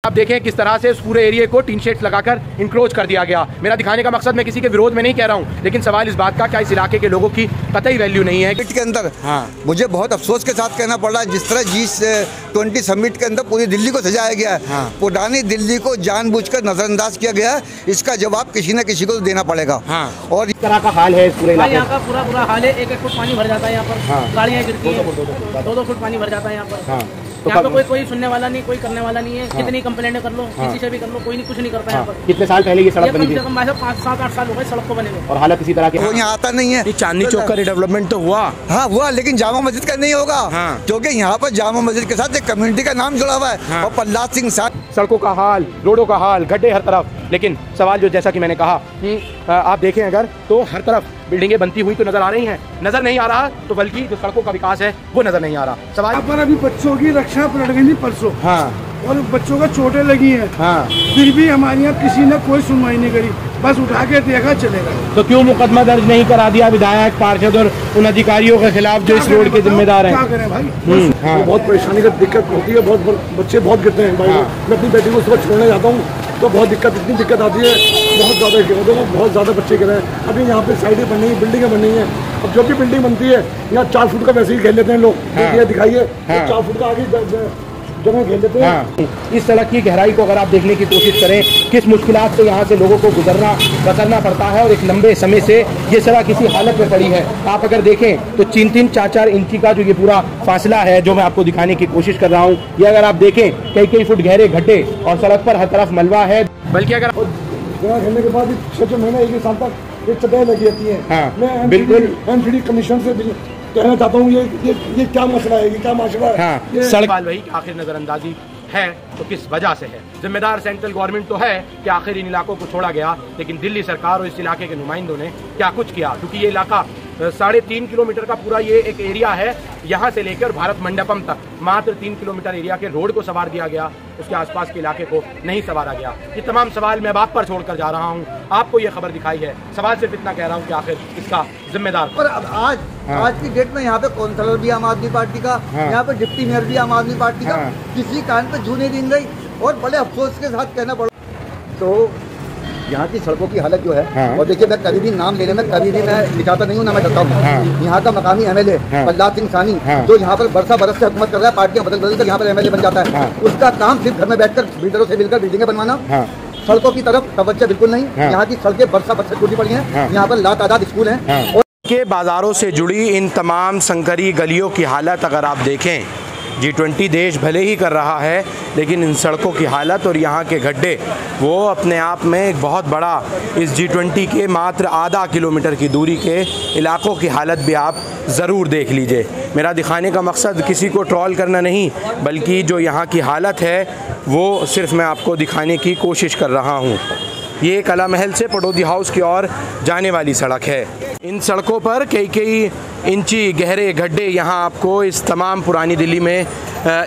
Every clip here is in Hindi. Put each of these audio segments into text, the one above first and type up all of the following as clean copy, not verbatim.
आप देखें किस तरह से इस पूरे एरिया को टीन शेड्स लगाकर इंक्रोच कर दिया गया। मेरा दिखाने का मकसद मैं किसी के विरोध में नहीं कह रहा हूँ, लेकिन सवाल इस बात का क्या इस इलाके के लोगों की कतई वैल्यू नहीं है के अंदर। मुझे बहुत अफसोस के साथ कहना पड़ रहा है, जिस तरह G20 समिट के अंदर पूरी दिल्ली को सजाया गया है, पुरानी दिल्ली को जानबूझकर नजरअंदाज किया गया है। इसका जवाब किसी न किसी को तो देना पड़ेगा। और इस तरह का हाल है इस पूरे इलाके यहाँ का पूरा बुरा हाल है। 1-1 फुट पानी भर जाता है यहाँ पर, गाड़ियाँ गिरती हैं, 2-2 फुट पानी भर जाता है यहाँ पर। यहाँ पे कोई सुनने वाला नहीं, कोई करने वाला नहीं है। कितनी कंप्लेंट कर लो, किसी से भी कर लो, कोई नहीं, कुछ नहीं करता है यहाँ पर। कितने साल पहले ये सड़क बनी थी? 5-7-8 साल हो गए सड़क को बने हुए, और हालत इसी तरह की। वो यहाँ आता नहीं है। चांदनी चौक का रिडेवलपमेंट तो हुआ, हुआ, लेकिन जामा मस्जिद का नहीं होगा, क्योंकि यहाँ पर जामा मस्जिद के साथ एक कम्युनिटी का नाम जुड़ा हुआ है। और प्रहलाद सिंह सड़कों का हाल, रोडों का हाल, गड्ढे हर तरफ। लेकिन सवाल जो जैसा कि मैंने कहा आप देखें अगर तो हर तरफ बिल्डिंगें बनती हुई तो नजर आ रही हैं, नजर नहीं आ रहा तो बल्कि जो सड़कों का विकास है वो नजर नहीं आ रहा। सवाल यहाँ पर अभी बच्चों की रक्षा पलट गई थी परसों, और बच्चों को चोटें लगी हैं, फिर भी हमारे यहाँ किसी ने कोई सुनवाई नहीं करी, बस उठा के देखा चलेगा। तो क्यों मुकदमा दर्ज नहीं करा दिया विधायक, पार्षद और उन अधिकारियों के खिलाफ जो इस रोड के जिम्मेदार हैं? क्या करें भाई, बहुत परेशानी का दिक्कत होती है, बहुत बच्चे बहुत गिरते हैं भाई। मैं अपनी बेटी को सुबह छोड़ने जाता हूँ तो बहुत इतनी दिक्कत आती है, बहुत ज़्यादा गिरते हैं, बहुत ज़्यादा बच्चे गिर रहे हैं। अभी यहाँ पे साइडें बन रही हैं, बिल्डिंगें बन रही हैं। अब जो भी बिल्डिंग बनती है यहाँ 4 फुट का वैसे ही खेल लेते हैं लोग, दिखाइए 4 फुट का आगे जगह खेल लेते हैं। इस सड़क की गहराई को अगर आप देखने की कोशिश करें, किस मुश्किलात से यहाँ से लोगों को गुजरना पड़ता है, और एक लंबे समय से ये सड़क इसी हालत में पड़ी है। आप अगर देखें तो 3-3, 4-4 इंची का जो ये पूरा फासला है जो मैं आपको दिखाने की कोशिश कर रहा हूँ, ये अगर आप देखें कई फुट गहरे गड्ढे और सड़क पर हर तरफ मलबा है। बल्कि अगर खेलने के बाद 6 महीने 1 साल तक एक चटाई लगी रहती है। मैं बिल्कुल MCD कमीशन से कहना चाहता हूँ, ये क्या मसला है, ये क्या माशरा है? सड़क वही कि आखिर नजरअंदाजी है तो किस वजह से है? जिम्मेदार सेंट्रल गवर्नमेंट तो है कि आखिर इन इलाकों को छोड़ा गया, लेकिन दिल्ली सरकार और इस इलाके के नुमाइंदों ने क्या कुछ किया? क्योंकि ये इलाका 3.5 किलोमीटर का पूरा ये एक एरिया है, यहाँ से लेकर भारत मंडपम तक मात्र 3 किलोमीटर एरिया के रोड को संवार दिया गया, उसके आसपास के इलाके को नहीं संवारा गया। ये तमाम सवाल मैं बाप पर छोड़कर जा रहा हूँ, आपको ये खबर दिखाई है। सवाल सिर्फ इतना कह रहा हूँ कि आखिर इसका जिम्मेदार। पर अब आज की डेट में यहाँ पे काउंसलर भी आम आदमी पार्टी का, यहाँ पे डिप्टी मेयर भी आम आदमी पार्टी का, किसी कान पे जू नहीं दी गई, और बड़े अफसोस के साथ कहना पड़ा। तो यहाँ की सड़कों की हालत जो है, और देखिए मैं कभी भी नाम लेने में कभी भी मैं लिखाता नहीं हूँ, ना मैं डरता हूँ। यहाँ का मकामी MLA प्रहलाद सिंह सानी, जो यहाँ पर बरस से हुकूमत कर रहा है, पार्टियां बदल कर यहाँ पर MLA बन जाता है, उसका काम सिर्फ घर में बैठकर बिल्डरों से मिलकर बिल्डिंगें बनवाना, सड़कों की तरफ तवज्जो बिल्कुल नहीं। यहाँ की सड़कें बरस से टूटी पड़ी हैं, यहाँ पर लातादाद स्कूल हैं। के बाजारों से जुड़ी इन तमाम संकरी गलियों की हालत अगर आप देखें, G20 देश भले ही कर रहा है, लेकिन इन सड़कों की हालत और यहाँ के गड्ढे वो अपने आप में एक बहुत बड़ा, इस G20 के मात्र आधा किलोमीटर की दूरी के इलाकों की हालत भी आप ज़रूर देख लीजिए। मेरा दिखाने का मकसद किसी को ट्रोल करना नहीं, बल्कि जो यहाँ की हालत है वो सिर्फ मैं आपको दिखाने की कोशिश कर रहा हूँ। ये कला महल से पटौदी हाउस की ओर जाने वाली सड़क है। इन सड़कों पर कई इंची गहरे गड्ढे यहाँ आपको इस तमाम पुरानी दिल्ली में,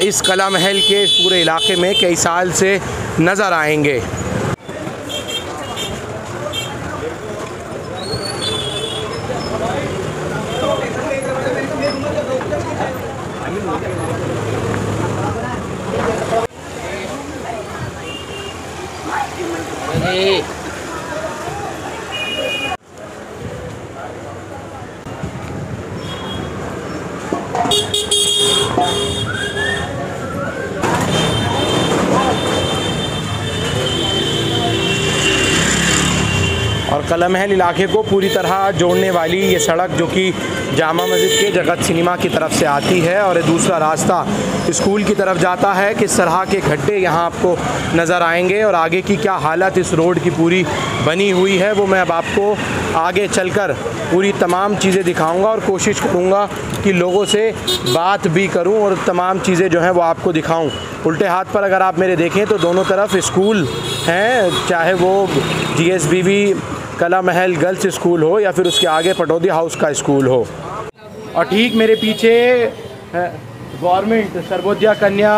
इस कला महल के इस पूरे इलाके में कई साल से नज़र आएंगे। और कला महल इलाके को पूरी तरह जोड़ने वाली ये सड़क जो कि जामा मस्जिद के जगत सिनेमा की तरफ से आती है, और दूसरा रास्ता स्कूल की तरफ जाता है, किस तरह के गड्ढे यहाँ आपको नज़र आएंगे और आगे की क्या हालत इस रोड की पूरी बनी हुई है, वो मैं अब आपको आगे चलकर पूरी तमाम चीज़ें दिखाऊंगा और कोशिश करूँगा कि लोगों से बात भी करूँ और तमाम चीज़ें जो हैं वो आपको दिखाऊँ। उल्टे हाथ पर अगर आप मेरे देखें तो दोनों तरफ स्कूल हैं, चाहे वो GSBB कला महल गर्ल्स स्कूल हो या फिर उसके आगे पटौदी हाउस का स्कूल हो। और ठीक मेरे पीछे गवर्नमेंट सर्वोदया कन्या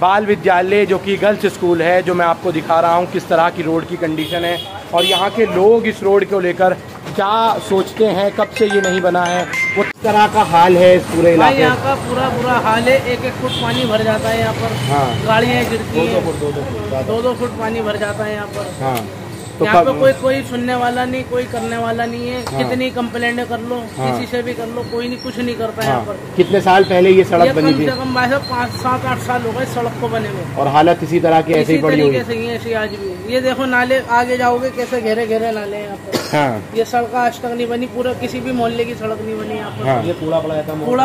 बाल विद्यालय जो कि गर्ल्स स्कूल है, जो मैं आपको दिखा रहा हूँ किस तरह की रोड की कंडीशन है और यहाँ के लोग इस रोड को लेकर क्या सोचते हैं, कब से ये नहीं बना है, वो किस तरह का हाल है इस पूरे इलाके में। यहाँ का पूरा बुरा हाल है, 1-1 फुट पानी भर जाता है यहाँ पर। हाँ। गाड़ियाँ गिरती हैं, 2-2 फुट पानी भर जाता है यहाँ पर। हाँ। तो यहाँ पे कोई सुनने वाला नहीं, कोई करने वाला नहीं है। हाँ। कितनी कंप्लेंट कर लो, हाँ। किसी से भी कर लो, कोई नहीं, कुछ नहीं करता है। हाँ। यहाँ पर कितने साल पहले ये सड़क बनी थी? कम से कम भाई साहब 5-7-8 साल हो गए सड़क को बने हुए, और हालत इसी तरह की ऐसे ही पड़ी हुई है। ऐसी आज भी ये देखो, नाले आगे जाओगे कैसे घेरे घेरे नाले हैं यहाँ पर। हाँ। ये सड़क आज तक नहीं बनी, पूरा किसी भी मोहल्ले की सड़क नहीं बनी यहाँ पर। हाँ। ये कूड़ा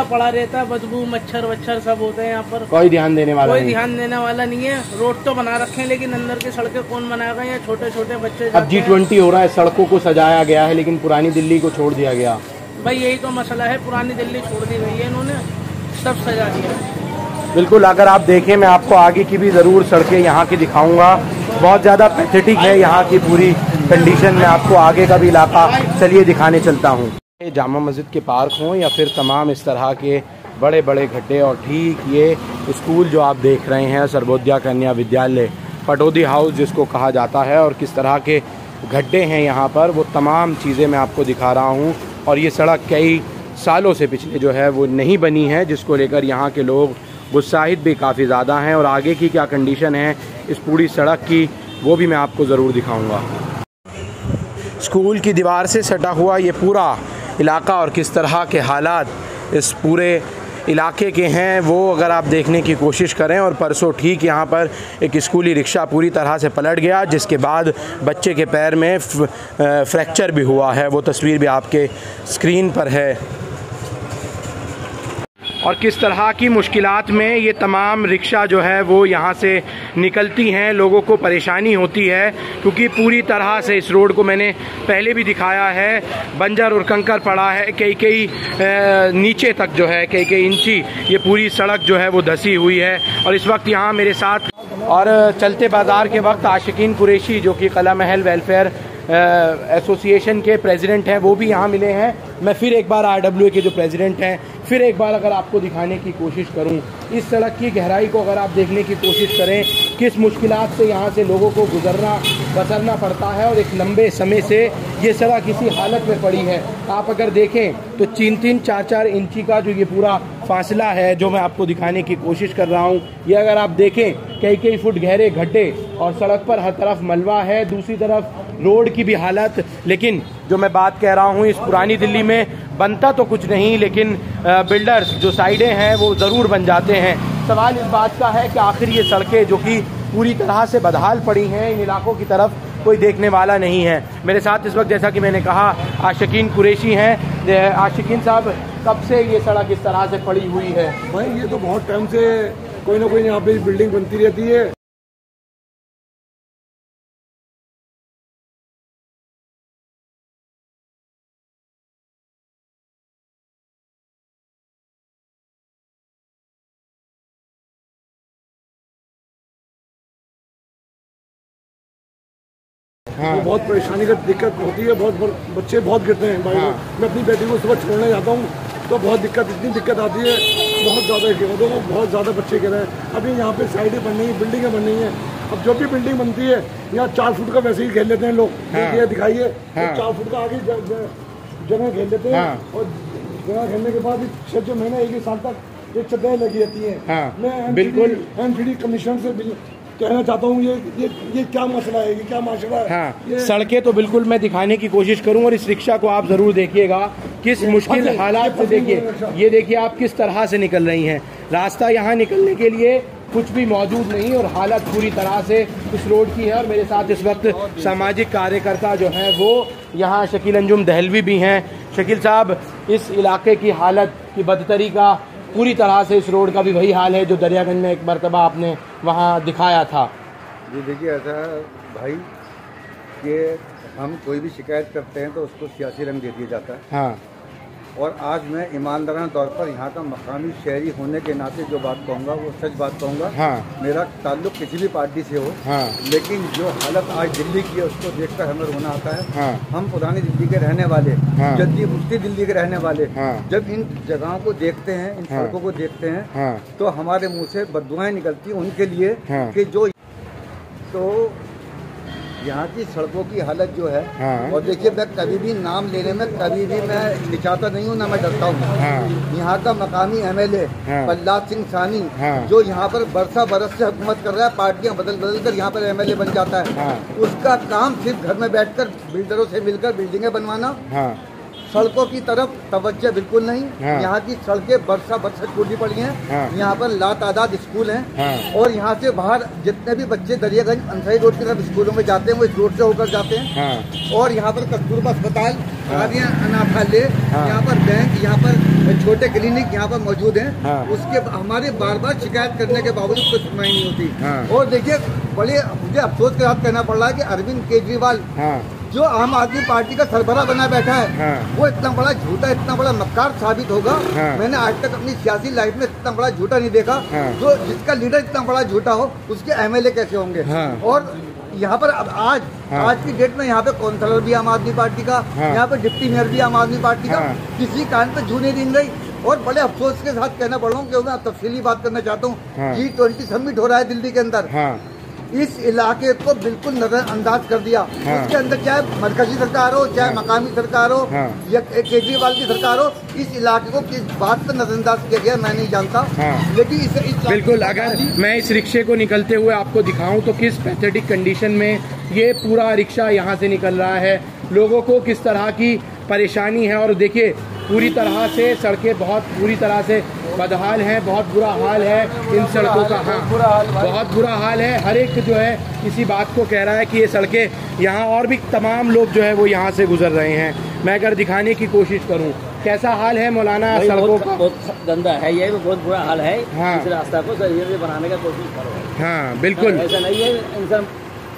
पड़ा रहता है, बदबू मच्छर वच्छर सब होते हैं यहाँ पर। कोई ध्यान देने वाला नहीं है। रोड तो बना रखे हैं, लेकिन अंदर की सड़कें कौन बनाएगा? यहाँ छोटे छोटे बच्चे। अब G20 हो रहा है, सड़कों को सजाया गया है, लेकिन पुरानी दिल्ली को छोड़ दिया गया। भाई यही तो मसला है, पुरानी दिल्ली छोड़ दी गई है, इन्होंने सब सजा दिया। बिल्कुल, अगर आप देखें, मैं आपको आगे की भी ज़रूर सड़कें यहाँ की दिखाऊंगा। बहुत ज़्यादा पैथेटिक है यहाँ की पूरी कंडीशन। में आपको आगे का भी इलाका चलिए दिखाने चलता हूँ। जामा मस्जिद के पार्क हों या फिर तमाम इस तरह के बड़े बड़े गड्ढे, और ठीक ये स्कूल जो आप देख रहे हैं, सर्वोदया कन्या विद्यालय पटौदी हाउस जिसको कहा जाता है, और किस तरह के गड्ढे हैं यहाँ पर, वो तमाम चीज़ें मैं आपको दिखा रहा हूँ। और ये सड़क कई सालों से पिछले जो है वो नहीं बनी है, जिसको लेकर यहाँ के लोग उत्साहित भी काफ़ी ज़्यादा हैं। और आगे की क्या कंडीशन है इस पूरी सड़क की, वो भी मैं आपको ज़रूर दिखाऊंगा। स्कूल की दीवार से सटा हुआ ये पूरा इलाका और किस तरह के हालात इस पूरे इलाके के हैं, वो अगर आप देखने की कोशिश करें। और परसों ठीक यहाँ पर एक स्कूली रिक्शा पूरी तरह से पलट गया, जिसके बाद बच्चे के पैर में फ्रैक्चर भी हुआ है। वो तस्वीर भी आपके स्क्रीन पर है। और किस तरह की मुश्किलात में ये तमाम रिक्शा जो है वो यहाँ से निकलती हैं। लोगों को परेशानी होती है क्योंकि पूरी तरह से इस रोड को मैंने पहले भी दिखाया है, बंजर और कंकर पड़ा है। कई नीचे तक जो है कई इंची ये पूरी सड़क जो है वो धसी हुई है। और इस वक्त यहाँ मेरे साथ और चलते बाज़ार के वक्त आशिकीन कुरैशी जो कि कला महल वेलफेयर एसोसिएशन के प्रेसिडेंट हैं, वो भी यहाँ मिले हैं। मैं फिर एक बार RWA के जो प्रेसिडेंट हैं, फिर एक बार अगर आपको दिखाने की कोशिश करूं, इस सड़क की गहराई को अगर आप देखने की कोशिश करें, किस मुश्किलात से यहाँ से लोगों को गुजरना बसरना पड़ता है। और एक लंबे समय से ये सड़क इसी हालत में पड़ी है। आप अगर देखें तो 3-3, 4-4 इंची का जो ये पूरा फासला है जो मैं आपको दिखाने की कोशिश कर रहा हूँ, ये अगर आप देखें कई फुट गहरे गड्ढे, और सड़क पर हर तरफ मलबा है, दूसरी तरफ रोड की भी हालत। लेकिन जो मैं बात कह रहा हूँ, इस पुरानी दिल्ली में बनता तो कुछ नहीं, लेकिन बिल्डर्स जो साइडें हैं वो ज़रूर बन जाते हैं। सवाल इस बात का है कि आखिर ये सड़कें जो कि पूरी तरह से बदहाल पड़ी हैं, इन इलाकों की तरफ कोई देखने वाला नहीं है। मेरे साथ इस वक्त, जैसा कि मैंने कहा, आशिकीन कुरैशी हैं। आशिकीन साहब, कब से ये सड़क इस तरह से पड़ी हुई है? भाई ये तो बहुत टाइम से कोई ना कोई यहाँ पे बिल्डिंग बनती रहती है। हाँ। तो बहुत परेशानी का दिक्कत होती है, बहुत बच्चे बहुत गिरते हैं भाई। हाँ। मैं अपनी बेटी को सुबह छोड़ने जाता हूँ तो बहुत इतनी दिक्कत आती है, बहुत ज़्यादा गिरते हैं, बहुत ज़्यादा बच्चे गिर रहे हैं। अभी यहाँ पे साइडें बन रही हैं, बिल्डिंगें बन रही हैं। अब जो भी बिल्डिंग बनती है यहाँ 4 फुट का वैसे ही खेल लेते हैं लोग। हाँ। दिखाइए, हाँ। 4 फुट का आगे जगह खेल लेते हैं। हाँ। और जगह खेलने के बाद 6 महीने 1 साल तक ये चद्दरें लगी रहती हैं। हाँ। मैं बिल्कुल MCD कमीशन से कहना चाहता हूँ, ये क्या मसला है, ये क्या माशरा है। हाँ। सड़कें तो बिल्कुल मैं दिखाने की कोशिश करूँ, और इस रिक्शा को आप ज़रूर देखिएगा किस मुश्किल हालात से। देखिए, ये देखिए आप किस तरह से निकल रही हैं। रास्ता यहाँ निकलने के लिए कुछ भी मौजूद नहीं, और हालत पूरी तरह से इस रोड की है। और मेरे साथ इस वक्त सामाजिक कार्यकर्ता जो हैं वो यहाँ शकील अंजुम दहलवी भी हैं। शकील साहब, इस इलाके की हालत की बदतरी का पूरी तरह से इस रोड का भी वही हाल है जो दरियागंज में एक मरतबा आपने वहाँ दिखाया था। जी देखिए, ऐसा भाई कि हम कोई भी शिकायत करते हैं तो उसको सियासी रंग दे दिया जाता है। हाँ। और आज मैं ईमानदाराना तौर पर यहाँ का मकामी शहरी होने के नाते जो बात कहूँगा वो सच बात कहूँगा। हाँ। मेरा ताल्लुक किसी भी पार्टी से हो, हाँ। लेकिन जो हालत आज दिल्ली की है उसको देखकर हमें रोना आता है। हाँ। हम पुरानी दिल्ली के रहने वाले, हाँ। जद्दी मुफ्ती दिल्ली के रहने वाले, हाँ। जब इन जगहों को देखते हैं, इन हाँ। सड़कों को देखते हैं, हाँ। तो हमारे मुँह से बददुआएं निकलती हैं उनके लिए। हाँ। कि जो तो यहाँ की सड़कों की हालत जो है। हाँ। और देखिए, मैं कभी भी नाम लेने में कभी भी मैं निचाता नहीं हूँ, ना मैं डरता हूँ। हाँ। यहाँ का मकामी MLA हाँ। प्रहलाद सिंह सानी, हाँ। जो यहाँ पर बरस से हुकूमत कर रहा है, पार्टियाँ बदल बदल कर यहाँ पर MLA बन जाता है। हाँ। उसका काम सिर्फ घर में बैठकर बिल्डरों से मिलकर बिल्डिंगें बनवाना, हाँ। सड़कों की तरफ तवज्जो बिल्कुल नहीं। हाँ। यहाँ की सड़कें बरस टूटी पड़ी हैं। हाँ। यहाँ पर लातादाद स्कूल हैं। हाँ। और यहाँ से बाहर जितने भी बच्चे दरियागंज अंसारी रोड की तरफ स्कूलों में जाते हैं वो इस रोड से होकर जाते हैं। हाँ। और यहाँ पर कस्तूरबा अस्पताल, आर्या अनाथालय, हाँ। यहाँ पर बैंक, यहाँ पर छोटे क्लिनिक यहाँ पर मौजूद हैं। हाँ। उसके हमारे बार बार शिकायत करने के बावजूद कुछ सुनवाई नहीं होती। हाँ। और देखिए, बड़े मुझे अफसोस के साथ कहना पड़ रहा है कि अरविंद केजरीवाल, हाँ। जो आम आदमी पार्टी का सरबराह बना बैठा है, हाँ। वो इतना बड़ा झूठा, इतना बड़ा मक्कार साबित होगा। हाँ। मैंने आज तक अपनी सियासी लाइफ में इतना बड़ा झूठा नहीं देखा। हाँ। जो जिसका लीडर इतना बड़ा झूठा हो, उसके MLA कैसे होंगे। हाँ। और यहाँ पर अब आज हाँ। आज की डेट में यहाँ पे काउंसलर भी आम आदमी पार्टी का, हाँ। यहाँ पे डिप्टी मेयर भी आम आदमी पार्टी का, हाँ। किसी कान पे जू नहीं दी गई। और बड़े अफसोस के साथ कहना पड़ रहा हूँ, क्योंकि मैं तफसीली बात करना चाहता हूँ। हाँ। G20 समिट हो रहा है दिल्ली के अंदर। हाँ। इस इलाके को बिल्कुल नजरअंदाज कर दिया। हाँ। उसके अंदर चाहे मरकजी सरकार हो, चाहे मकामी सरकार हो, हाँ। या केजरीवाल की सरकार हो, इस इलाके को किस बात पर नजरअंदाज किया गया मैं नहीं जानता। हाँ। लेकिन इस बिल्कुल, अगर मैं इस रिक्शे को निकलते हुए आपको दिखाऊं तो किस पैथेटिक कंडीशन में ये पूरा रिक्शा यहाँ से निकल रहा है, लोगों को किस तरह की परेशानी है। और देखिए, पूरी तरह से सड़कें बहुत पूरी तरह से बदहाल हैं, बहुत बुरा हाल है इन सड़कों का। हाँ, बहुत बुरा हाल है। हर एक जो है इसी बात को कह रहा है कि ये सड़कें यहाँ, और भी तमाम लोग जो है वो यहाँ से गुजर रहे हैं। मैं अगर दिखाने की कोशिश करूँ कैसा हाल है मौलाना सड़कों का, बहुत गंदा है, ये बहुत बुरा हाल है। हाँ। इस रास्ता को सही से बनाने का कोशिश करो। हाँ बिल्कुल, ऐसा नहीं है इंसान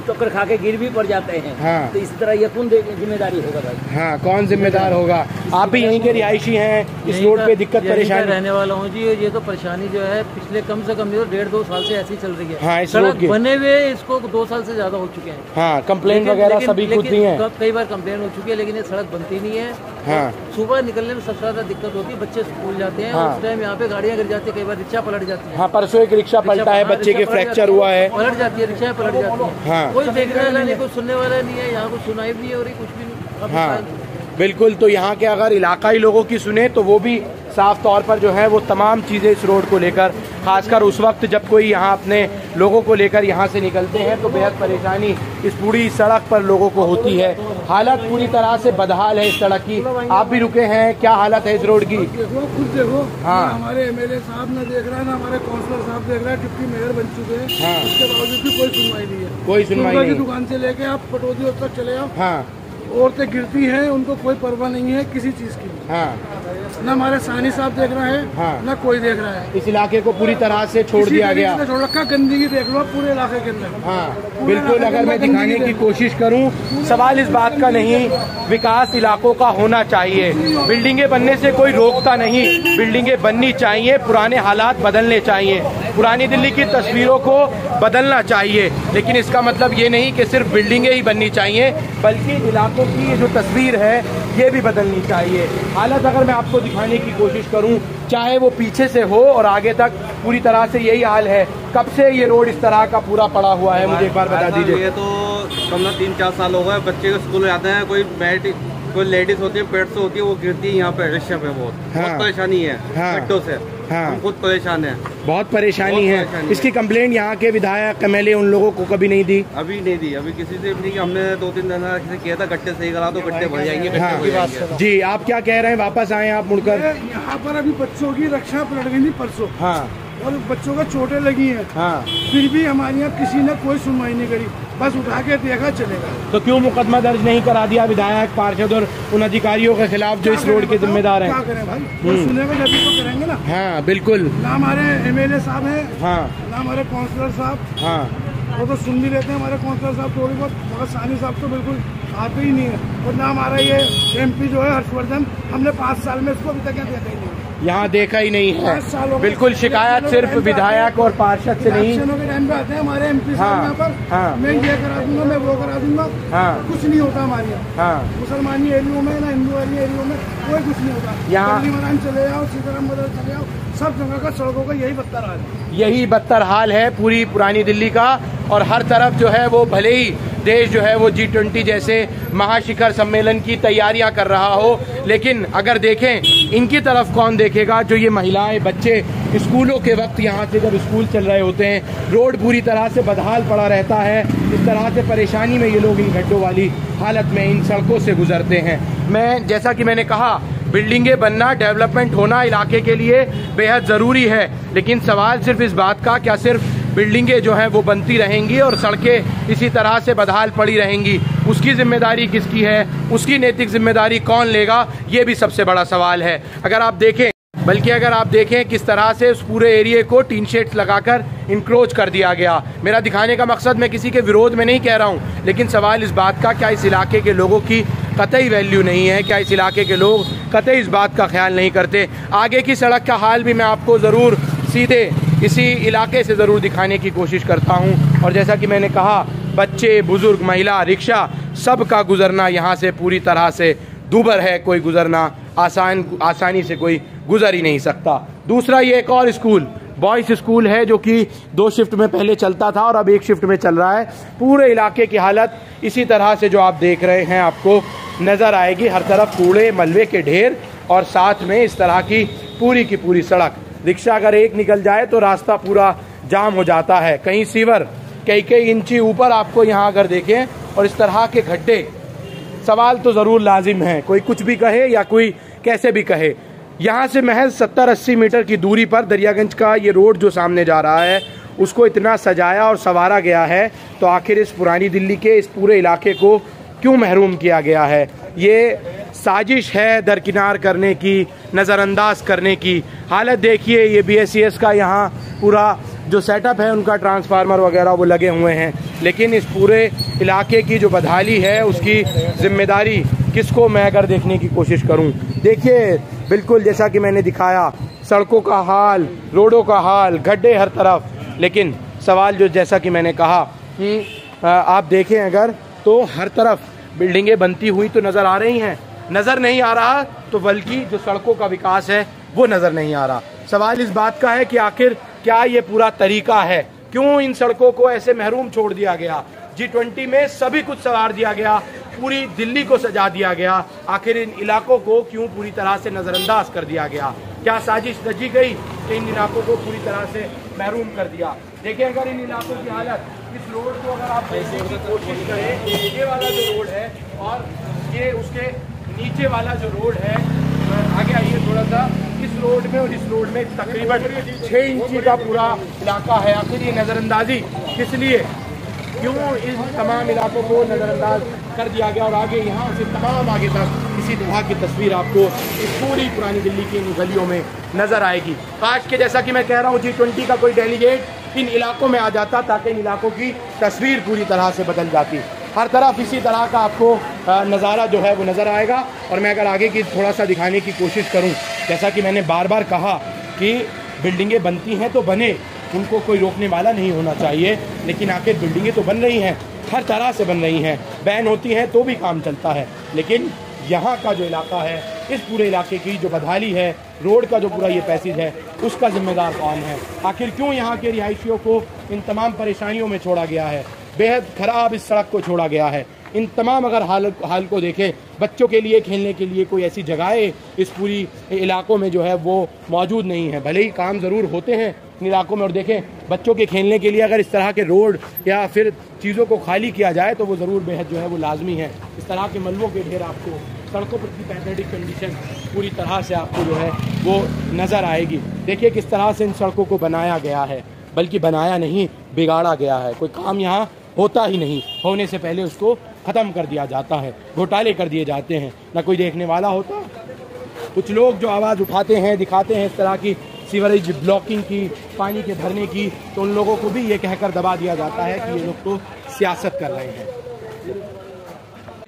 टक्कर खा के गिर भी पड़ जाते हैं। हाँ। तो इसी तरह ये कौन जिम्मेदारी होगा भाई? हाँ, कौन जिम्मेदार होगा? आप भी यहीं के रिहायशी हैं, इस रोड पे दिक्कत परेशानी रहने वाला हूँ जी। ये तो परेशानी जो है पिछले कम से कम 1.5-2 साल से ऐसी चल रही है। हाँ, इस रोड सड़क की बने हुए इसको 2 साल से ज्यादा हो चुके हैं। हाँ, कंप्लेन वगैरह सभी कुछ नहीं है। कई बार कंप्लेन हो चुकी है, लेकिन ये सड़क बनती नहीं है। हाँ। सुबह निकलने में सबसे ज्यादा दिक्कत होती है, बच्चे स्कूल जाते हैं। हाँ। उस टाइम यहाँ पे गाड़ियाँ गिर जाती है, कई बार रिक्शा पलट जाती है। हाँ, परसों एक रिक्शा पलटा है, बच्चे के फ्रैक्चर हुआ है, पलट जाती है, रिक्शा पलट जाती है। हाँ। कोई देखने वाला नहीं, कोई सुनने वाला नहीं है, यहाँ कुछ सुनाई भी नहीं हो रही, कुछ भी नहीं। हाँ बिल्कुल। तो यहाँ के अगर इलाकाई लोगों की सुने तो वो भी साफ तौर पर जो है वो तमाम चीज़ें इस रोड को लेकर, खासकर उस वक्त जब कोई यहाँ अपने लोगों को लेकर यहाँ से निकलते हैं तो बेहद परेशानी इस पूरी सड़क पर लोगों को होती है। हालत पूरी तरह से बदहाल है इस सड़क की। आप भी रुके हैं, क्या हालत है इस रोड की? देखो, खुद देखो। हाँ। हमारे MLA साहब न देख रहा है, ना हमारे काउंसलर साहब देख रहा है, डिप्टी मेयर बन चुके हैं। हाँ। उसके बावजूद भी कोई सुनवाई नहीं है। कोई सुनवाई दुर्गा की नहीं। दुकान से लेके आप पटौदी तक चले आओ, हाँ। औरतें गिरती हैं, उनको कोई परवाह नहीं है किसी चीज की। हाँ। न हमारे सानी साहब देख रहे हैं, हाँ। न कोई देख रहा है। इस इलाके को पूरी तरह से छोड़ किसी दिया तरीके गया। से छोड़ रखा, गंदगी देख लो पूरे इलाके के अंदर। हाँ बिल्कुल। अगर मैं दिखाने की कोशिश करूं, सवाल इस बात का नहीं, विकास इलाकों का होना चाहिए। बिल्डिंगें बनने से कोई रोकता नहीं, बिल्डिंगें बननी चाहिए, पुराने हालात बदलने चाहिए, पुरानी दिल्ली की तस्वीरों को बदलना चाहिए। लेकिन इसका मतलब ये नहीं कि सिर्फ बिल्डिंगें ही बननी चाहिए, बल्कि इलाकों की ये जो तस्वीर है ये भी बदलनी चाहिए। हालत अगर मैं आपको दिखाने की कोशिश करूं, चाहे वो पीछे से हो और आगे तक पूरी तरह से यही हाल है। कब से ये रोड इस तरह का पूरा पड़ा हुआ है, मुझे एक बार बता दीजिए। ये तो कम ना 3-4 साल हो गए। बच्चे के स्कूल जाते हैं, कोई लेडीज होती है, पेट से होती है, वो गिरती है यहाँ पे रिक्शा पे। बहुत परेशानी है गड्ढों से। हाँ। हम खुद परेशान है, बहुत परेशानी है। इसकी कंप्लेंट यहाँ के विधायक MLA उन लोगों को कभी नहीं दी? अभी नहीं दी, अभी किसी से नहीं। हमने 2-3 दिन से किया था, गड्ढे सही करा तो गड्ढे भर जाएंगे। हाँ। जी, आप क्या कह रहे हैं? वापस आए आप मुड़कर? यहाँ पर अभी बच्चों की रक्षा पलट गई थी परसों। हाँ। और बच्चों को चोटें लगी हैं। हाँ। फिर भी हमारे यहाँ किसी ने कोई सुनवाई नहीं करी, बस उठा के देखा चलेगा। तो क्यों मुकदमा दर्ज नहीं करा दिया विधायक, पार्षद और उन अधिकारियों के खिलाफ जो इस रोड के जिम्मेदार हैं? क्या करें भाई, कोई सुनेगा जब भी तो करेंगे ना। हाँ बिल्कुल। ना हमारे MLA साहब हैं, हाँ। ना हमारे काउंसलर साहब। हाँ। वो तो सुन भी लेते हैं हमारे काउंसलर साहब थोड़ी बहुत, मगर सानी साहब तो बिल्कुल आते ही नहीं है। और ना हमारा ये MP जो है हर्षवर्धन, हमने 5 साल में इसको अभी तक यहाँ देखा ही नहीं, यहाँ देखा ही नहीं है। बिल्कुल शिकायत सिर्फ विधायक और पार्षद से नहीं, टाइम पे आते हैं हमारे MP साहब यहाँ पर, मैं ये करा दूंगा, मैं वो करा दूंगा, कुछ नहीं होता हमारे यहाँ। मुसलमानी एरियो में ना हिंदू एरियो में कोई कुछ नहीं होता। यहाँ चले जाओ, सीताराम बाजार चले जाओ, सब जगह का सड़कों का यही बदतर हाल है। यही बदतर हाल है पूरी पुरानी दिल्ली का। और हर तरफ जो है वो भले ही देश जो है वो G20 जैसे महाशिखर सम्मेलन की तैयारियां कर रहा हो, लेकिन अगर देखें इनकी तरफ कौन देखेगा। जो ये महिलाएं बच्चे स्कूलों के वक्त यहाँ से जब स्कूल चल रहे होते हैं, रोड पूरी तरह से बदहाल पड़ा रहता है, इस तरह से परेशानी में ये लोग इन गड्ढों वाली हालत में इन सड़कों से गुजरते हैं। मैं जैसा कि मैंने कहा, बिल्डिंगें बनना, डेवलपमेंट होना इलाके के लिए बेहद ज़रूरी है, लेकिन सवाल सिर्फ इस बात का, क्या सिर्फ बिल्डिंगें जो हैं वो बनती रहेंगी और सड़कें इसी तरह से बदहाल पड़ी रहेंगी? उसकी जिम्मेदारी किसकी है, उसकी नैतिक जिम्मेदारी कौन लेगा, ये भी सबसे बड़ा सवाल है। अगर आप देखें किस तरह से उस पूरे एरिया को टीन शेड्स लगाकर इंक्रोच कर दिया गया। मेरा दिखाने का मकसद, मैं किसी के विरोध में नहीं कह रहा हूँ, लेकिन सवाल इस बात का, क्या इस इलाके के लोगों की कतई वैल्यू नहीं है? क्या इस इलाके के लोग कतई इस बात का ख्याल नहीं करते? आगे की सड़क का हाल भी मैं आपको ज़रूर सीधे इसी इलाके से ज़रूर दिखाने की कोशिश करता हूँ। और जैसा कि मैंने कहा, बच्चे, बुजुर्ग, महिला, रिक्शा, सब का गुजरना यहाँ से पूरी तरह से दूभर है। कोई गुजरना आसानी से कोई गुजर ही नहीं सकता। दूसरा, ये एक और स्कूल, बॉयज़ स्कूल है, जो कि 2 शिफ्ट में पहले चलता था और अब 1 शिफ्ट में चल रहा है। पूरे इलाके की हालत इसी तरह से जो आप देख रहे हैं आपको नज़र आएगी। हर तरफ कूड़े मलबे के ढेर और साथ में इस तरह की पूरी सड़क। रिक्शा अगर एक निकल जाए तो रास्ता पूरा जाम हो जाता है। कहीं सीवर कई इंची ऊपर आपको यहाँ अगर देखें, और इस तरह के गड्ढे। सवाल तो ज़रूर लाजिम है, कोई कुछ भी कहे या कोई कैसे भी कहे, यहाँ से महज 70-80 मीटर की दूरी पर दरियागंज का ये रोड जो सामने जा रहा है, उसको इतना सजाया और संवारा गया है, तो आखिर इस पुरानी दिल्ली के इस पूरे इलाके को क्यों महरूम किया गया है? ये साजिश है दरकिनार करने की, नज़रअंदाज करने की। हालत देखिए, ये BSES का यहाँ पूरा जो सेटअप है, उनका ट्रांसफार्मर वगैरह वो लगे हुए हैं, लेकिन इस पूरे इलाके की जो बदहाली है उसकी जिम्मेदारी किसको मैं अगर देखने की कोशिश करूं, देखिए बिल्कुल जैसा कि मैंने दिखाया, सड़कों का हाल, रोडों का हाल, गड्ढे हर तरफ। लेकिन सवाल जो जैसा कि मैंने कहा कि आप देखें अगर, तो हर तरफ बिल्डिंगें बनती हुई तो नज़र आ रही हैं, नज़र नहीं आ रहा तो बल्कि जो सड़कों का विकास है वो नज़र नहीं आ रहा। सवाल इस बात का है कि आखिर क्या ये पूरा तरीका है? क्यों इन सड़कों को ऐसे महरूम छोड़ दिया गया? G20 में सभी कुछ सवार दिया गया, पूरी दिल्ली को सजा दिया गया, आखिर इन इलाकों को क्यों पूरी तरह से नज़रअंदाज कर दिया गया? क्या साजिश रची गई कि इन इलाकों को पूरी तरह से महरूम कर दिया? देखिए, अगर इन इलाकों की हालत, इस रोड को अगर आप देखने की कोशिश करें, ये वाला जो रोड है और ये उसके नीचे वाला जो रोड है, आगे आइए थोड़ा सा, इस रोड में और इस रोड में तकरीबन 6 इंची का पूरा इलाका है। आखिर ये नज़रअंदाजी किस लिए, क्यों इन तमाम इलाकों को नज़रअंदाज कर दिया गया? और आगे यहाँ से तमाम आगे तक इसी तरह की तस्वीर आपको इस पूरी पुरानी दिल्ली की इन गलियों में नज़र आएगी। काश के जैसा कि मैं कह रहा हूँ, G20 का कोई डेलीगेट इन इलाकों में आ जाता, ताकि इन इलाकों की तस्वीर पूरी तरह से बदल जाती। हर तरफ इसी तरह का आपको नज़ारा जो है वो नज़र आएगा। और मैं अगर आगे की थोड़ा सा दिखाने की कोशिश करूं, जैसा कि मैंने बार बार कहा कि बिल्डिंगें बनती हैं तो बने, उनको कोई रोकने वाला नहीं होना चाहिए, लेकिन आखिर बिल्डिंगें तो बन रही हैं, हर तरह से बन रही हैं, बैन होती हैं तो भी काम चलता है। लेकिन यहाँ का जो इलाका है, इस पूरे इलाके की जो बदहाली है, रोड का जो पूरा ये पैसेज है, उसका जिम्मेदार कौन है? आखिर क्यों यहाँ के रिहायशियों को इन तमाम परेशानियों में छोड़ा गया है? बेहद ख़राब इस सड़क को छोड़ा गया है। इन तमाम अगर हाल को देखें, बच्चों के लिए खेलने के लिए कोई ऐसी जगहें इस पूरी इलाकों में जो है वो मौजूद नहीं है। भले ही काम ज़रूर होते हैं इन इलाकों में, और देखें बच्चों के खेलने के लिए अगर इस तरह के रोड या फिर चीज़ों को खाली किया जाए तो वो ज़रूर बेहद जो है वो लाजमी है। इस तरह के मलबों के ढेर आपको सड़कों पर की पैथेटिक कंडीशन पूरी तरह से आपको जो है वो नज़र आएगी। देखिए किस तरह से इन सड़कों को बनाया गया है, बल्कि बनाया नहीं, बिगाड़ा गया है। कोई काम यहाँ होता ही नहीं, होने से पहले उसको ख़त्म कर दिया जाता है, घोटाले कर दिए जाते हैं, ना कोई देखने वाला होता। कुछ लोग जो आवाज़ उठाते हैं, दिखाते हैं इस तरह की सीवरेज ब्लॉकिंग की, पानी के भरने की, तो उन लोगों को भी ये कहकर दबा दिया जाता है कि ये लोग तो सियासत कर रहे हैं।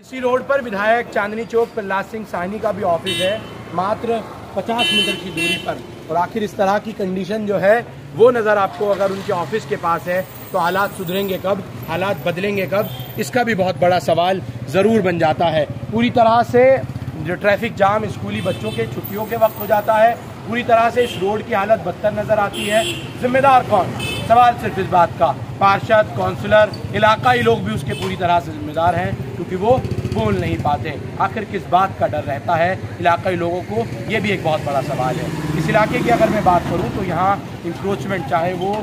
इसी रोड पर विधायक चांदनी चौक प्रहलाद सिंह साहनी का भी ऑफिस है, मात्र 50 मीटर की दूरी पर। और आखिर इस तरह की कंडीशन जो है वो नज़र आपको अगर उनके ऑफिस के पास है तो हालात सुधरेंगे कब, हालात बदलेंगे कब, इसका भी बहुत बड़ा सवाल ज़रूर बन जाता है। पूरी तरह से जो ट्रैफिक जाम स्कूली बच्चों के छुट्टियों के वक्त हो जाता है, पूरी तरह से इस रोड की हालत बदतर नज़र आती है। जिम्मेदार कौन? सवाल सिर्फ इस बात का, पार्षद, काउंसलर, इलाकाई लोग भी उसके पूरी तरह से जिम्मेदार हैं, क्योंकि वो बोल नहीं पाते। आखिर किस बात का डर रहता है इलाकाई लोगों को, ये भी एक बहुत बड़ा सवाल है। इस इलाके की अगर मैं बात करूँ तो यहाँ इंक्रोचमेंट, चाहे वो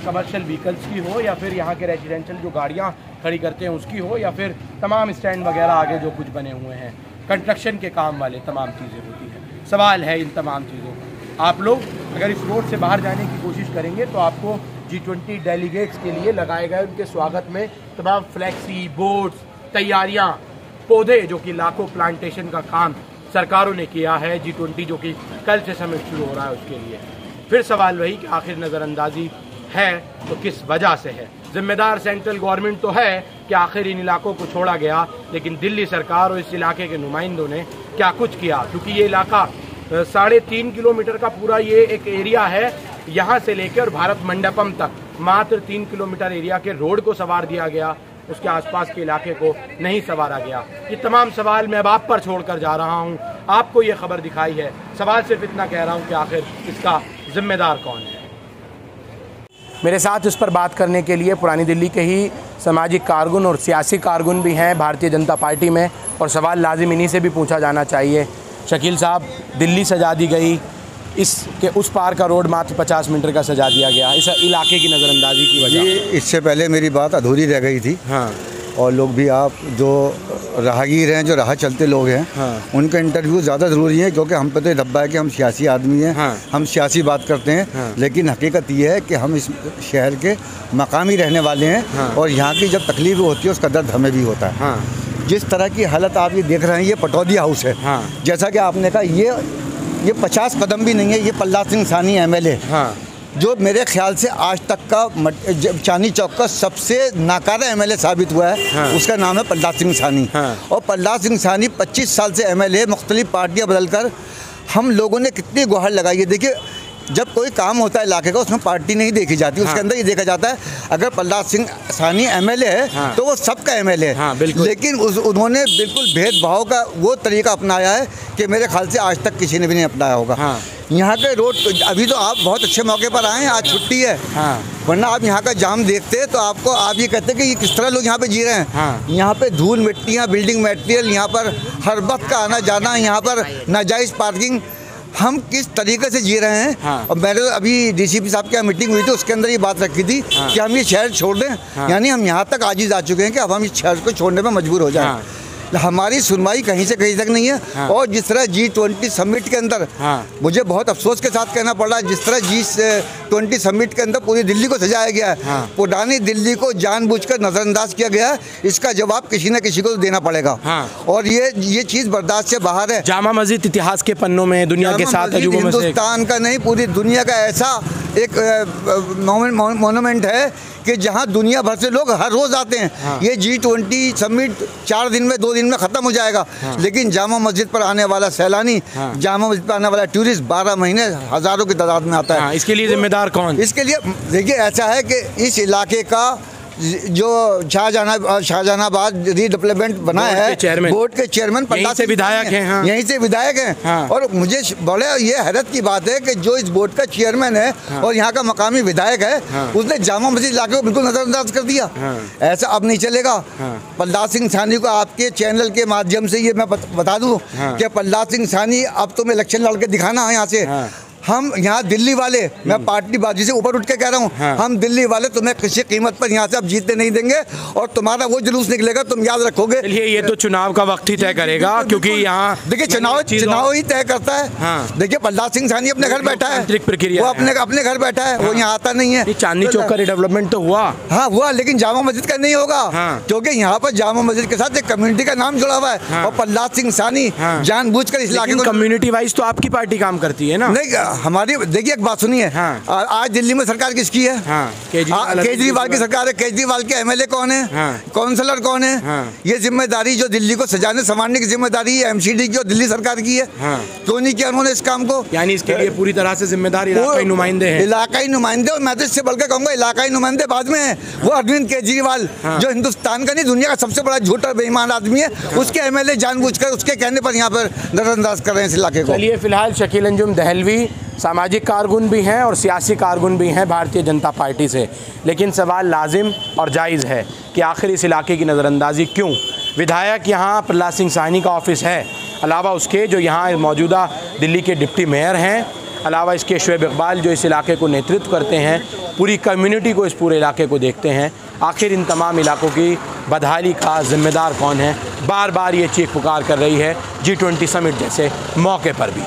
कमर्शियल व्हीकल्स की हो या फिर यहाँ के रेजिडेंशियल जो गाड़ियाँ खड़ी करते हैं उसकी हो, या फिर तमाम स्टैंड वगैरह आगे जो कुछ बने हुए हैं, कंस्ट्रक्शन के काम वाले तमाम चीज़ें होती हैं। सवाल है इन तमाम चीज़ों का। आप लोग अगर इस रोड से बाहर जाने की कोशिश करेंगे तो आपको G20 डेलीगेट्स के लिए लगाए गए उनके स्वागत में तमाम फ्लैक्सी बोर्ड्स, तैयारियां, पौधे, जो कि लाखों प्लांटेशन का काम सरकारों ने किया है, G20 जो कि कल से समिट शुरू हो रहा है उसके लिए। फिर सवाल वही कि आखिर नज़रअंदाजी है तो किस वजह से है? जिम्मेदार सेंट्रल गवर्नमेंट तो है कि आखिर इन इलाकों को छोड़ा गया, लेकिन दिल्ली सरकार और इस इलाके के नुमाइंदों ने क्या कुछ किया? क्योंकि ये इलाका 3.5 किलोमीटर का पूरा ये एक एरिया है, यहाँ से लेकर भारत मंडपम तक मात्र 3 किलोमीटर एरिया के रोड को संवार दिया गया, उसके आसपास के इलाके को नहीं संवारा गया। ये तमाम सवाल मैं अब आप पर छोड़कर जा रहा हूँ, आपको ये खबर दिखाई है। सवाल सिर्फ इतना कह रहा हूँ कि आखिर इसका जिम्मेदार कौन है? मेरे साथ इस पर बात करने के लिए पुरानी दिल्ली के ही सामाजिक कारकुन और सियासी कारकुन भी हैं भारतीय जनता पार्टी में, और सवाल लाजिम इन्हीं से भी पूछा जाना चाहिए। शकील साहब, दिल्ली सजा दी गई, इसके उस पार का रोड मात्र 50 मीटर का सजा दिया गया, इस इलाके की नज़रअंदाजी की वजह। इससे पहले मेरी बात अधूरी रह गई थी। हाँ। और लोग भी, आप जो राहगीर हैं, जो राह चलते लोग हैं, हाँ, उनका इंटरव्यू ज़्यादा ज़रूरी है, क्योंकि हम पे तो धब्बा है कि हम सियासी आदमी हैं, हाँ, हम सियासी बात करते हैं, हाँ, लेकिन हकीकत ये है कि हम इस शहर के मकामी रहने वाले हैं, हाँ, और यहाँ की जब तकलीफ होती है उसका दर्द हमें भी होता है। हाँ। जिस तरह की हालत आप ये देख रहे हैं, ये पटौदी हाउस है। हाँ। जैसा कि आपने कहा, ये 50 कदम भी नहीं है, ये प्रहलाद सिंह साहनी MLA, हाँ, जो मेरे ख्याल से आज तक का चांदनी चौक का सबसे नाकारा MLA साबित हुआ है। हाँ। उसका नाम है प्रहलाद सिंह साहनी। हाँ। और प्रहलाद सिंह साहनी 25 साल से MLA, मुख्तलिफ पार्टियां बदलकर हम लोगों ने कितनी गुहार लगाई है। देखिए, जब कोई काम होता है इलाके का, उसमें पार्टी नहीं देखी जाती। हाँ। उसके अंदर ये देखा जाता है अगर प्रहलाद सिंह साहनी MLA है, हाँ, तो वो सबका MLA है। हाँ, लेकिन उन्होंने बिल्कुल भेदभाव का वो तरीका अपनाया है कि मेरे ख्याल से आज तक किसी ने भी नहीं अपनाया होगा। हाँ। यहाँ के रोड, अभी तो आप बहुत अच्छे मौके पर आए हैं, आज छुट्टी है। हाँ। वरना आप यहाँ का जाम देखते हैं तो आप ये कहते हैं कि ये किस तरह लोग यहाँ पे जी रहे हैं। हाँ। यहाँ पे धूल मिट्टियाँ, बिल्डिंग मटेरियल, यहाँ पर हर वक्त का आना जाना, यहाँ पर नाजायज़ पार्किंग, हम किस तरीके से जी रहे हैं। हाँ। और मैंने अभी DCP साहब की मीटिंग हुई थी, उसके अंदर ये बात रखी थी। हाँ। कि हम ये शहर छोड़ दें। हाँ। यानी हम यहाँ तक आजिज़ आ चुके हैं कि अब हम इस शहर को छोड़ने में मजबूर हो जाएं। हाँ। हमारी सुनवाई कहीं से कहीं तक नहीं है। हाँ। और जिस तरह G20 समिट के अंदर, हाँ, मुझे बहुत अफसोस के साथ कहना पड़ रहा है, जिस तरह G20 समिट के अंदर पूरी दिल्ली को सजाया गया है। हाँ। पुरानी दिल्ली को जानबूझकर नज़रअंदाज किया गया है, इसका जवाब किसी न किसी को तो देना पड़ेगा। हाँ। और ये चीज़ बर्दाश्त से बाहर है। जामा मस्जिद इतिहास के पन्नों में, दुनिया के 7 अजूबों में से हिंदुस्तान का नहीं, पूरी दुनिया का ऐसा एक मोनूमेंट है कि जहां दुनिया भर से लोग हर रोज़ आते हैं। हाँ। ये G20 समिट 4 दिन में, 2 दिन में ख़त्म हो जाएगा। हाँ। लेकिन जामा मस्जिद पर आने वाला सैलानी, हाँ, जामा मस्जिद पर आने वाला टूरिस्ट 12 महीने हज़ारों की तादाद में आता है। हाँ। इसके लिए जिम्मेदार कौन? इसके लिए देखिए, ऐसा है कि इस इलाके का जो शाहजहानाबाद रीडेवलपमेंट बना है, बोर्ड के चेयरमैन यहीं से विधायक हैं। हाँ। यहीं से विधायक हैं। हाँ। और मुझे बड़े ये हैरत की बात है कि जो इस बोर्ड का चेयरमैन है, हाँ, और यहाँ का मकामी विधायक है, हाँ, उसने जामा मस्जिद इलाके को बिल्कुल नजरअंदाज कर दिया। हाँ। ऐसा अब नहीं चलेगा। हाँ। प्रहलाद सिंह साहनी को आपके चैनल के माध्यम से ये मैं बता दूँ। हाँ। कि प्रहलाद सिंह साहनी अब तो मैं इलेक्शन लड़ के दिखाना है यहाँ से। हाँ। हम यहाँ दिल्ली वाले, मैं पार्टी बाजी से ऊपर उठ के कह रहा हूँ। हाँ। हम दिल्ली वाले तुम्हें किसी कीमत पर यहाँ से अब जीतने नहीं देंगे, और तुम्हारा वो जुलूस निकलेगा, तुम याद रखोगे। चलिए, ये तो चुनाव का वक्त ही तय करेगा, क्योंकि यहाँ देखिए चुनाव ही तय करता है। हाँ। देखिए, प्रहलाद सिंह साहनी अपने घर बैठा है, प्रक्रिया वो अपने घर बैठा है। हाँ। वो यहाँ आता नहीं है। चांदनी चौक का डेवलपमेंट तो हुआ, हाँ हुआ, लेकिन जामा मस्जिद का नहीं होगा। हाँ। क्योंकि यहाँ पर जामा मस्जिद के साथ एक कम्युनिटी का नाम जुड़ा हुआ है। हाँ। और प्रहलाद सिंह साहनी जानबूझकर इस इलाके को, कम्युनिटी वाइज तो आपकी पार्टी काम करती है ना? नहीं, हमारी देखिए एक बात सुनिए। आज दिल्ली में सरकार किसकी है? केजरीवाल की सरकार है। केजरीवाल के एमएलए कौन है? काउंसलर कौन है? ये जिम्मेदारी जो दिल्ली को सजाने संवारने की जिम्मेदारी एमसीडी की और दिल्ली सरकार की है। क्यों नहीं किया उन्होंने इस काम को? यानी इसके लिए पूरी तरह से जिम्मेदार इलाकाई नुमाइंदे हैं। इलाकाई नुमाइंदे, और मैं तो इससे बढ़कर कहूँगा इलाकाई नुमाइंदे बाद में है। वो अरविंद केजरीवाल जो हिंदुस्तान का नहीं दुनिया का सबसे बड़ा झूठा बेईमान आदमी है, उसके एमएलए जानबूझकर उसके कहने पर यहाँ पर नजरअंदाज कर रहे हैं इस इलाके को। चलिए फिलहाल शकील अंजुम दहलवी सामाजिक कारकुन भी हैं और सियासी कारकुन भी हैं भारतीय जनता पार्टी से, लेकिन सवाल लाजिम और जायज़ है कि आखिर इस इलाके की नज़रअंदाजी क्यों? विधायक यहाँ प्रहलाद सिंह साहनी का ऑफिस है, अलावा उसके जो यहाँ मौजूदा दिल्ली के डिप्टी मेयर हैं, अलावा इसके शुएब इकबाल जो इस इलाके को नेतृत्व करते हैं, पूरी कम्युनिटी को, इस पूरे इलाके को देखते हैं। आखिर इन तमाम इलाकों की बदहाली का ज़िम्मेदार कौन है? बार बार ये चीख पुकार कर रही है G20 समिट जैसे मौके पर भी।